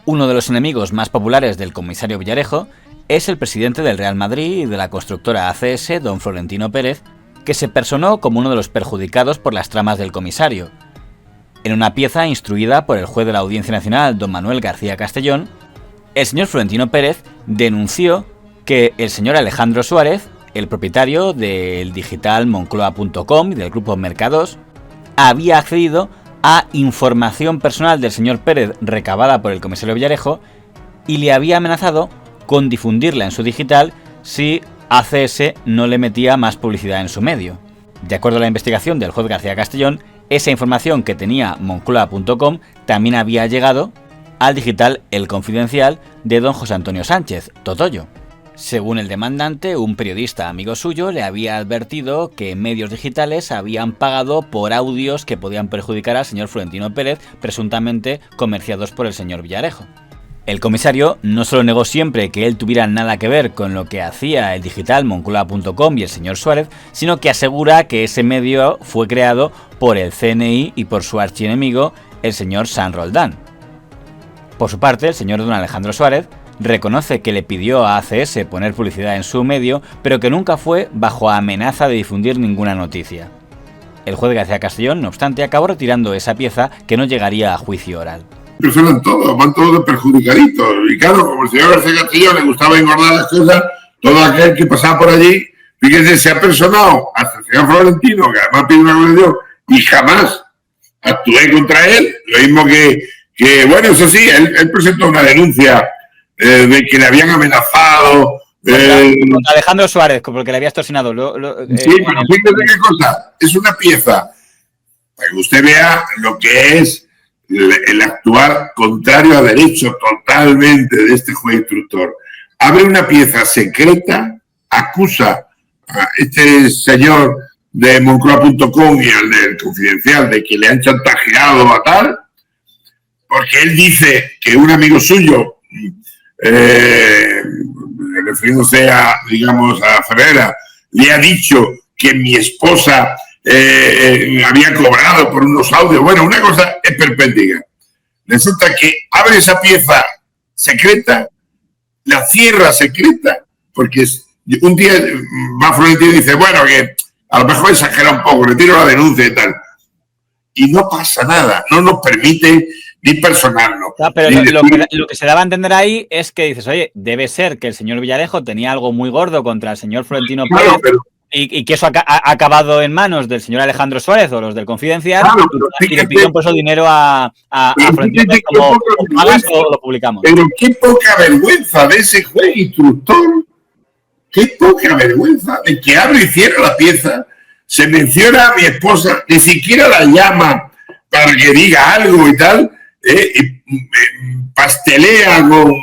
Uno de los enemigos más populares del comisario Villarejo es el presidente del Real Madrid y de la constructora ACS, don Florentino Pérez, que se personó como uno de los perjudicados por las tramas del comisario. En una pieza instruida por el juez de la Audiencia Nacional, don Manuel García Castellón, el señor Florentino Pérez denunció que el señor Alejandro Suárez, el propietario del digital Moncloa.com y del grupo Mercados, había accedido a información personal del señor Pérez recabada por el comisario Villarejo y le había amenazado con difundirla en su digital si ACS no le metía más publicidad en su medio. De acuerdo a la investigación del juez García Castellón, esa información que tenía Moncloa.com también había llegado al digital El Confidencial de don José Antonio Sánchez, Totoyo. Según el demandante, un periodista amigo suyo le había advertido que medios digitales habían pagado por audios que podían perjudicar al señor Florentino Pérez, presuntamente comerciados por el señor Villarejo. El comisario no solo negó siempre que él tuviera nada que ver con lo que hacía el digital Moncloa.com y el señor Suárez, sino que asegura que ese medio fue creado por el CNI y por su archienemigo, el señor San Roldán. Por su parte, el señor don Alejandro Suárez reconoce que le pidió a ACS poner publicidad en su medio, pero que nunca fue bajo amenaza de difundir ninguna noticia. El juez García Castellón, no obstante, acabó retirando esa pieza que no llegaría a juicio oral. Van todos de perjudicaditos. Y claro, como el señor García Castellón le gustaba engordar las cosas, todo aquel que pasaba por allí, fíjense, se ha personado hasta el señor Florentino, que además pide una acusación, y jamás actué contra él. Lo mismo que bueno, eso sí, él presentó una denuncia de que le habían amenazado. Contra Alejandro Suárez, porque le había extorsionado. Sí, pero fíjate qué cosa, es una pieza para que usted vea lo que es el actuar contrario a derecho totalmente de este juez instructor. Abre una pieza secreta, acusa a este señor de Moncloa.com y al del Confidencial de que le han chantajeado a tal, porque él dice que un amigo suyo, refiriéndose a, digamos, a Ferreira, le ha dicho que mi esposa había cobrado por unos audios. Bueno, una cosa es perpéntica. Resulta que abre esa pieza secreta, la cierra secreta, porque un día va Florentino y dice, bueno, que a lo mejor exagera un poco, retiro la denuncia y tal. Y no pasa nada, no nos permite ni personarlo. No, pero lo que se daba a entender ahí es que dices, oye, debe ser que el señor Villarejo tenía algo muy gordo contra el señor Florentino Pérez. Claro, pero y que eso ha acabado en manos del señor Alejandro Suárez o los del Confidencial, claro, y le pidieron por eso dinero a Florentino Pérez, como pagas o lo publicamos. Pero qué poca vergüenza de ese juez instructor, qué poca vergüenza de que abre y cierra la pieza, se menciona a mi esposa, ni siquiera la llama para que diga algo y tal, pastelea con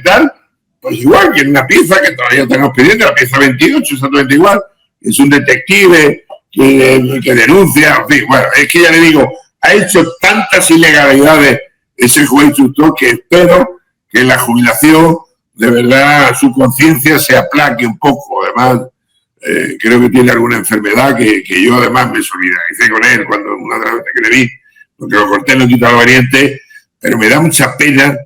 tal, pues igual que en una pieza que todavía estamos pidiendo, la pieza 28, exactamente igual. Es un detective que denuncia, en fin, bueno, es que ya le digo, ha hecho tantas ilegalidades ese juez instructor que espero que en la jubilación, de verdad, su conciencia se aplaque un poco. Además, creo que tiene alguna enfermedad que yo además me solidaricé con él cuando una de las veces que le vi, porque lo corté en el quito al valiente, pero me da mucha pena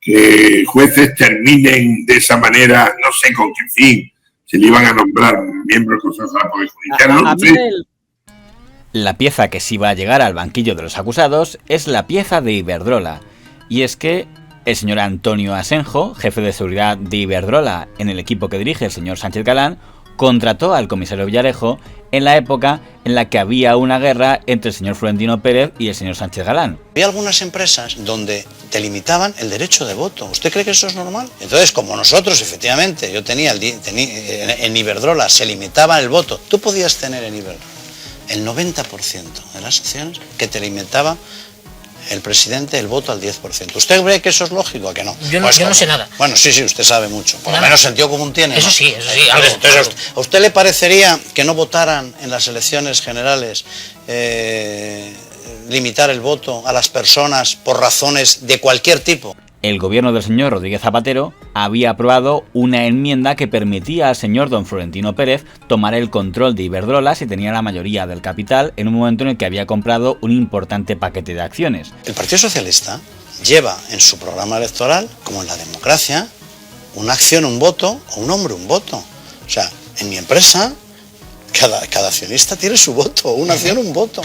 que jueces terminen de esa manera, no sé con qué fin. Se le iban a nombrar miembros del Consejo de la Poder Judicial, ¿no? Sí. La pieza que sí va a llegar al banquillo de los acusados es la pieza de Iberdrola. Y es que el señor Antonio Asenjo, jefe de seguridad de Iberdrola en el equipo que dirige el señor Sánchez Galán, contrató al comisario Villarejo en la época en la que había una guerra entre el señor Florentino Pérez y el señor Sánchez Galán. Había algunas empresas donde te limitaban el derecho de voto. ¿Usted cree que eso es normal? Entonces, como nosotros, efectivamente, yo tenía en Iberdrola, se limitaba el voto. Tú podías tener en Iberdrola el 90% de las acciones que te limitaba el presidente el voto al 10%. ¿Usted cree que eso es lógico o que no? Yo no sé nada. Bueno, sí, usted sabe mucho. Por lo menos sentido común tiene, ¿no? Eso sí. Entonces, ¿a usted le parecería que no votaran en las elecciones generales limitar el voto a las personas por razones de cualquier tipo? El gobierno del señor Rodríguez Zapatero había aprobado una enmienda que permitía al señor don Florentino Pérez tomar el control de Iberdrola si tenía la mayoría del capital en un momento en el que había comprado un importante paquete de acciones. El Partido Socialista lleva en su programa electoral, como en la democracia, una acción, un voto, o un hombre, un voto. O sea, en mi empresa, cada accionista tiene su voto, una acción, un voto.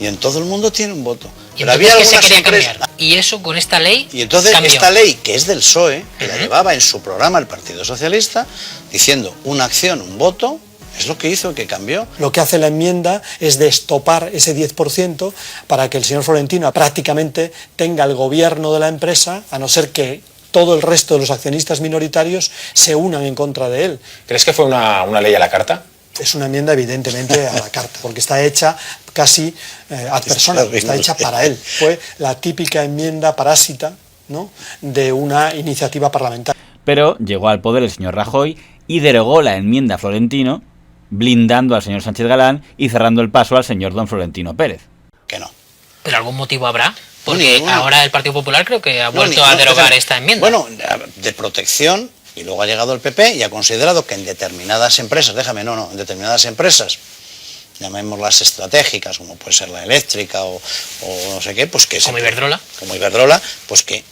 Y en todo el mundo tiene un voto. Y pero había algunas se quería cambiar. Y eso con esta ley y entonces cambió. Esta ley, que es del PSOE, que la llevaba en su programa el Partido Socialista, diciendo una acción, un voto, es lo que hizo que cambió. Lo que hace la enmienda es de estopar ese 10% para que el señor Florentino prácticamente tenga el gobierno de la empresa, a no ser que todo el resto de los accionistas minoritarios se unan en contra de él. ¿Crees que fue una ley a la carta? Es una enmienda evidentemente a la carta, porque está hecha casi ad personam, está hecha para él. Fue la típica enmienda parásita, ¿no?, de una iniciativa parlamentaria. Pero llegó al poder el señor Rajoy y derogó la enmienda Florentino, blindando al señor Sánchez Galán y cerrando el paso al señor don Florentino Pérez. Que no. ¿Pero algún motivo habrá? Porque ahora el Partido Popular creo que ha vuelto a derogar esta enmienda. Bueno, de protección, y luego ha llegado el PP y ha considerado que en determinadas empresas, en determinadas empresas, llamémoslas estratégicas, como puede ser la eléctrica o no sé qué, pues que... Como Iberdrola. Como Iberdrola, pues que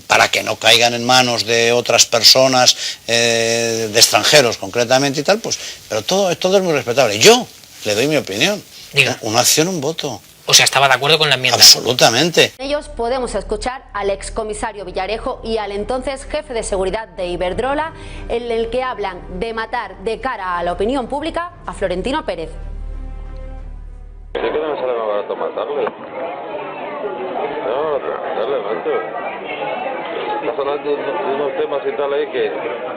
para que no caigan en manos de otras personas, de extranjeros concretamente y tal, pues, pero todo es muy respetable. Yo le doy mi opinión. Diga. Una acción, un voto. O sea, estaba de acuerdo con la enmienda. Absolutamente. Ellos podemos escuchar al excomisario Villarejo y al entonces jefe de seguridad de Iberdrola, en el que hablan de matar de cara a la opinión pública a Florentino Pérez. ¿Qué que no me sale más barato matarle? No, tratarle, macho. Estás hablando de unos temas y tal ahí que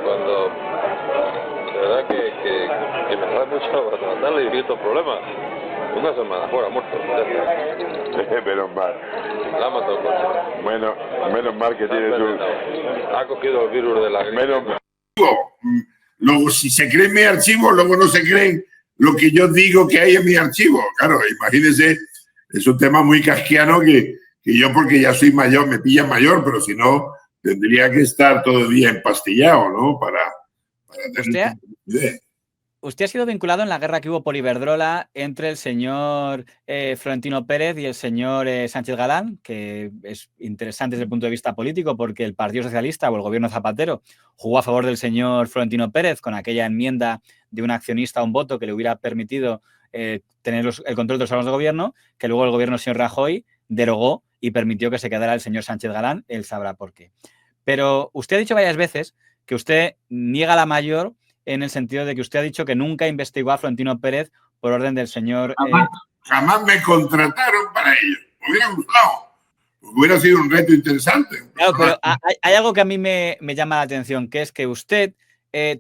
cuando... De verdad que me sale mucho más barato matarle y evito problemas. Una semana fuera, muerto. Menos mal. La ha matado el coche. Bueno, menos mal que tienes un... Ha cogido el virus de la gripe. Menos mal. Luego, si se creen mi archivo, luego no se creen lo que yo digo que hay en mi archivo. Claro, imagínense, es un tema muy casquiano que yo, porque ya soy mayor, me pilla mayor, pero si no, tendría que estar todo el día empastillado, ¿no? Para tener idea. Usted ha sido vinculado en la guerra que hubo por Iberdrola entre el señor Florentino Pérez y el señor Sánchez Galán, que es interesante desde el punto de vista político porque el Partido Socialista o el gobierno Zapatero jugó a favor del señor Florentino Pérez con aquella enmienda de un accionista a un voto que le hubiera permitido tener el control de los órganos de gobierno, que luego el gobierno del señor Rajoy derogó y permitió que se quedara el señor Sánchez Galán. Él sabrá por qué. Pero usted ha dicho varias veces que usted niega la mayor en el sentido de que usted ha dicho que nunca investigó a Florentino Pérez por orden del señor... Jamás me contrataron para ello. Me hubiera gustado. Hubiera sido un reto interesante. Claro, pero hay algo que a mí me llama la atención, que es que usted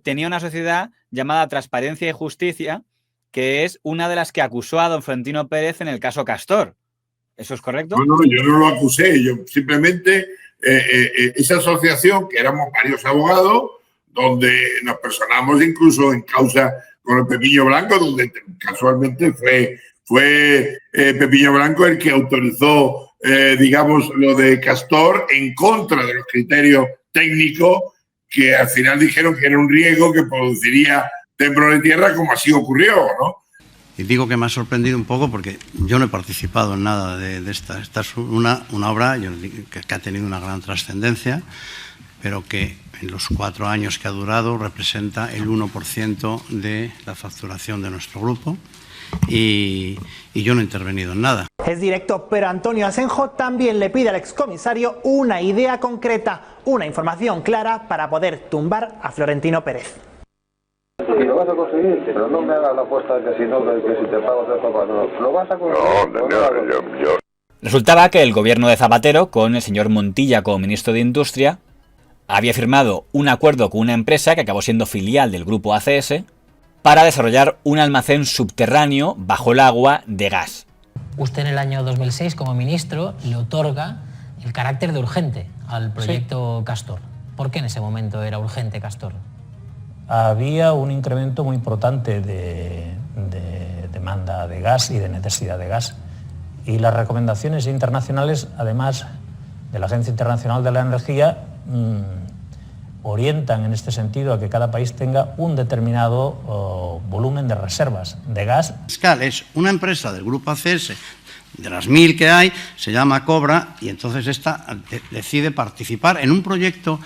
tenía una sociedad llamada Transparencia y Justicia, que es una de las que acusó a don Florentino Pérez en el caso Castor. ¿Eso es correcto? No, yo no lo acusé. Yo simplemente, esa asociación, que éramos varios abogados, donde nos personamos incluso en causa con el Pepiño Blanco, donde casualmente fue Pepiño Blanco el que autorizó, digamos, lo de Castor en contra de los criterios técnicos que al final dijeron que era un riesgo que produciría temblor de tierra, como así ocurrió, ¿no? Y digo que me ha sorprendido un poco porque yo no he participado en nada de esta. Esta es una obra que ha tenido una gran trascendencia, pero que en los 4 años que ha durado representa el 1% de la facturación de nuestro grupo y yo no he intervenido en nada. Es directo, pero Antonio Asenjo también le pide al excomisario una idea concreta, una información clara para poder tumbar a Florentino Pérez. Y lo vas a conseguir, pero no me hagas la apuesta de que si no, que si te pago de papá, no. Lo vas a conseguir. No, Resultaba que el gobierno de Zapatero, con el señor Montilla como ministro de Industria, había firmado un acuerdo con una empresa que acabó siendo filial del grupo ACS para desarrollar un almacén subterráneo bajo el agua de gas. Usted en el año 2006, como ministro, le otorga el carácter de urgente al proyecto Castor. ¿Por qué en ese momento era urgente Castor? Había un incremento muy importante de demanda de gas y de necesidad de gas. Y las recomendaciones internacionales, además de la Agencia Internacional de la Energía, orientan en este sentido a que cada país tenga un determinado volumen de reservas de gas. Fiscal es una empresa del grupo ACS De las 1000 que hay, se llama Cobra, y entonces esta decide participar en un proyecto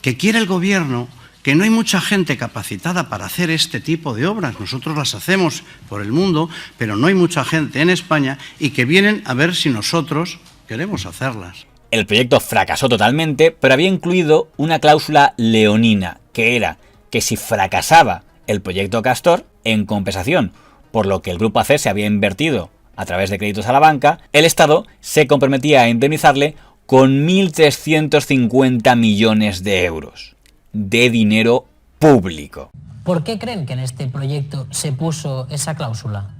que quiere el gobierno, que no hay mucha gente capacitada para hacer este tipo de obras. Nosotros las hacemos por el mundo, pero no hay mucha gente en España, y que vienen a ver si nosotros queremos hacerlas. El proyecto fracasó totalmente, pero había incluido una cláusula leonina, que era que si fracasaba el proyecto Castor, en compensación por lo que el Grupo AC se había invertido a través de créditos a la banca, el Estado se comprometía a indemnizarle con 1.350 millones de euros de dinero público. ¿Por qué creen que en este proyecto se puso esa cláusula?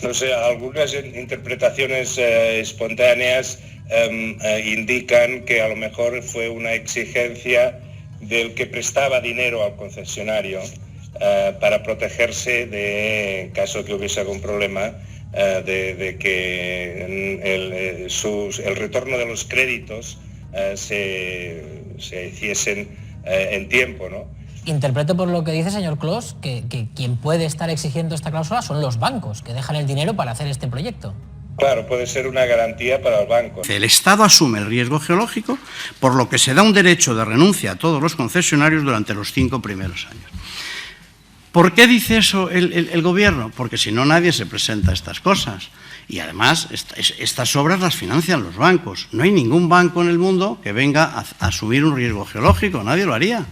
No sé, algunas interpretaciones espontáneas indican que a lo mejor fue una exigencia del que prestaba dinero al concesionario para protegerse de, en caso que hubiese algún problema, de que el retorno de los créditos se hiciesen en tiempo, ¿no? Interpreto por lo que dice, señor Clos, que quien puede estar exigiendo esta cláusula son los bancos, que dejan el dinero para hacer este proyecto. Claro, puede ser una garantía para el banco. El Estado asume el riesgo geológico, por lo que se da un derecho de renuncia a todos los concesionarios durante los 5 primeros años. ¿Por qué dice eso el gobierno? Porque si no, nadie se presenta a estas cosas. Y además, estas obras las financian los bancos. No hay ningún banco en el mundo que venga a asumir un riesgo geológico, nadie lo haría.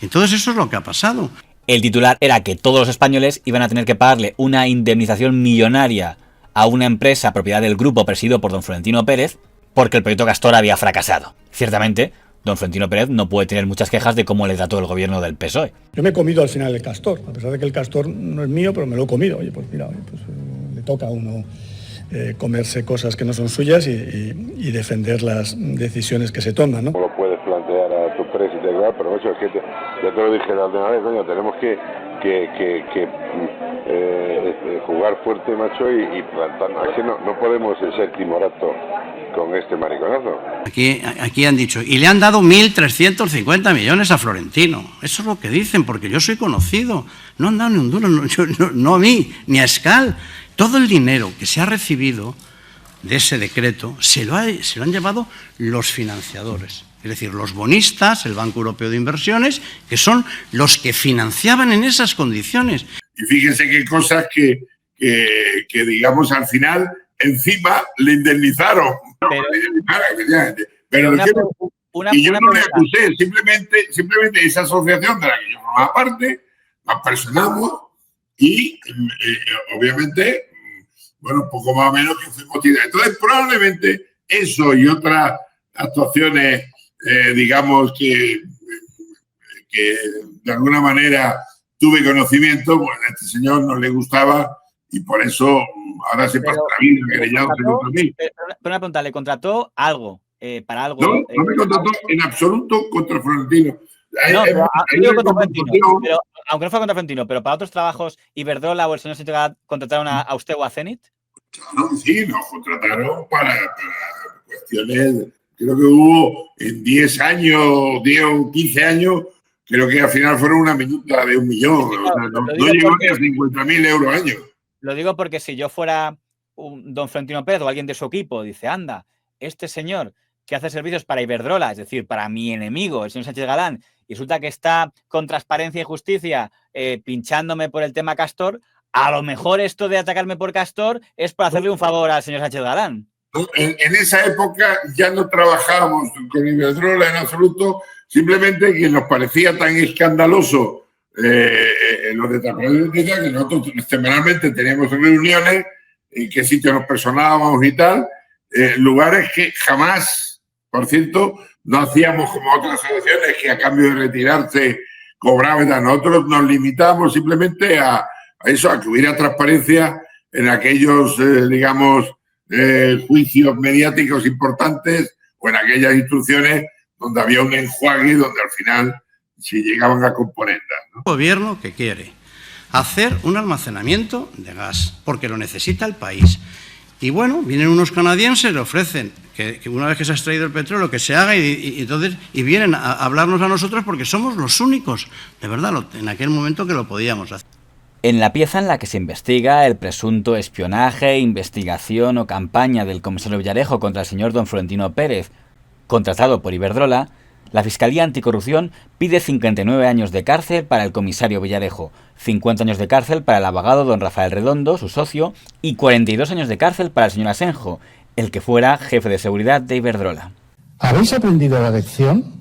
Entonces eso es lo que ha pasado. El titular era que todos los españoles iban a tener que pagarle una indemnización millonaria a una empresa propiedad del grupo presidido por don Florentino Pérez porque el proyecto Castor había fracasado. Ciertamente, don Florentino Pérez no puede tener muchas quejas de cómo le trató el gobierno del PSOE. Yo me he comido al final el Castor, a pesar de que el Castor no es mío, pero me lo he comido. Oye, pues mira, le toca a uno comerse cosas que no son suyas y defender las decisiones que se toman, ¿no? No lo puedes plantear a tu presidente, pero eso es que ya te lo dije la última vez, coño, tenemos que jugar fuerte, macho, y plantarnos. Es que no podemos ser timorato con este mariconazo. Aquí han dicho, y le han dado 1.350 millones a Florentino. Eso es lo que dicen, porque yo soy conocido. No han dado ni un duro, no a mí, ni a Escal. Todo el dinero que se ha recibido de ese decreto se lo han llevado los financiadores. Es decir, los bonistas, el Banco Europeo de Inversiones, que son los que financiaban en esas condiciones. Y fíjense qué cosas que digamos, al final, encima le indemnizaron. Pero y yo no le acusé, simplemente esa asociación de la que yo formaba parte, nos personamos y, obviamente, bueno, poco más o menos que fuimos tirados. Entonces, probablemente eso y otras actuaciones, digamos, que de alguna manera tuve conocimiento, pues a este señor no le gustaba y por eso ahora se pasa la vida querellado contra mí. Pero una pregunta, ¿le contrató algo? Para algo. No me contrató en absoluto contra Florentino. No, pero aunque no fue contra Florentino, pero para otros trabajos, Iberdrola o el señor Sánchez contrataron a usted o a Zenit. Claro, sí, nos contrataron para cuestiones. Creo que hubo en 10 o 15 años, creo que al final fueron una minuta de 1 millón. Sí, no llegó ni a 50.000 euros al año. Lo digo porque si yo fuera don Florentino Pérez o alguien de su equipo, dice, anda, este señor que hace servicios para Iberdrola, es decir, para mi enemigo, el señor Sánchez Galán, y resulta que está con transparencia y justicia pinchándome por el tema Castor, a lo mejor esto de atacarme por Castor es para hacerle un favor al señor Sánchez Galán. En esa época ya no trabajábamos con Iberdrola en absoluto, simplemente que nos parecía tan escandaloso lo de transparencia que nosotros semanalmente teníamos reuniones en qué sitio nos personábamos y tal, lugares que jamás, por cierto, no hacíamos como otras asociaciones que a cambio de retirarse cobraban. Nosotros nos limitamos simplemente a eso, a que hubiera transparencia en aquellos, digamos, juicios mediáticos importantes o en aquellas instrucciones donde había un enjuague donde al final se llegaban a componendas, ¿no? El gobierno que quiere hacer un almacenamiento de gas porque lo necesita el país. Y bueno, vienen unos canadienses, le ofrecen que una vez que se ha extraído el petróleo que se haga y vienen a hablarnos a nosotros porque somos los únicos, de verdad, en aquel momento que lo podíamos hacer. En la pieza en la que se investiga el presunto espionaje, investigación o campaña del comisario Villarejo contra el señor don Florentino Pérez, contratado por Iberdrola, la Fiscalía Anticorrupción pide 59 años de cárcel para el comisario Villarejo, 50 años de cárcel para el abogado don Rafael Redondo, su socio, y 42 años de cárcel para el señor Asenjo, el que fuera jefe de seguridad de Iberdrola. ¿Habéis aprendido la lección?